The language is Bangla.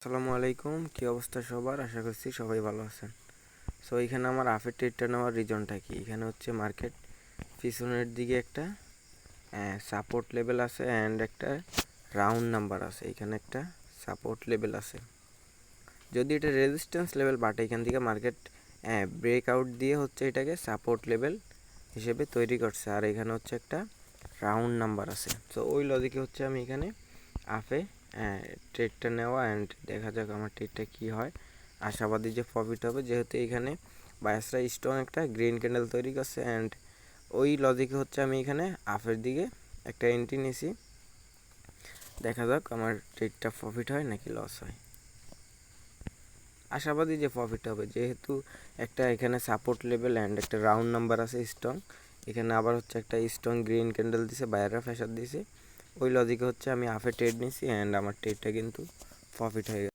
আসসালামু আলাইকুম, কি অবস্থা সবার? আশা করছি সবাই ভালো আছেন। সো এখানে আমার আফের ট্রেডটা নেওয়ার রিজনটা কি? এখানে হচ্ছে মার্কেট পিছনের দিকে একটা সাপোর্ট লেভেল আছে অ্যান্ড একটা রাউন্ড নাম্বার আছে। এখানে একটা সাপোর্ট লেভেল আছে, যদি এটা রেজিস্ট্যান্স লেভেল, বাট এখান থেকে মার্কেট ব্রেকআউট দিয়ে হচ্ছে এটাকে সাপোর্ট লেভেল হিসেবে তৈরি করছে। আর এখানে হচ্ছে একটা রাউন্ড নাম্বার আছে। সো ওই লজিকে হচ্ছে আমি এখানে আফে ট্রেডটা নেওয়া অ্যান্ড দেখা যাক আমার ট্রেডটা কী হয়। আশাবাদী যে প্রফিট হবে, যেহেতু এখানে বায়াসরা স্ট্রং একটা গ্রিন ক্যান্ডেল তৈরি করছে অ্যান্ড ওই লজিকে হচ্ছে আমি এখানে আফের দিকে একটা এন্ট্রি নিয়েছি। দেখা যাক আমার ট্রেডটা প্রফিট হয় নাকি লস হয়। আশাবাদী যে প্রফিট হবে, যেহেতু একটা এখানে সাপোর্ট লেভেল অ্যান্ড একটা রাউন্ড নাম্বার আছে স্ট্রং। এখানে আবার হচ্ছে একটা স্ট্রং গ্রিন ক্যান্ডেল দিছে, বায়াররা প্রেশার দিছে। ওই লজিকে হচ্ছে আমি হাফে ট্রেড নিয়েছি অ্যান্ড আমার ট্রেডটা কিন্তু প্রফিট হয়ে গেছে।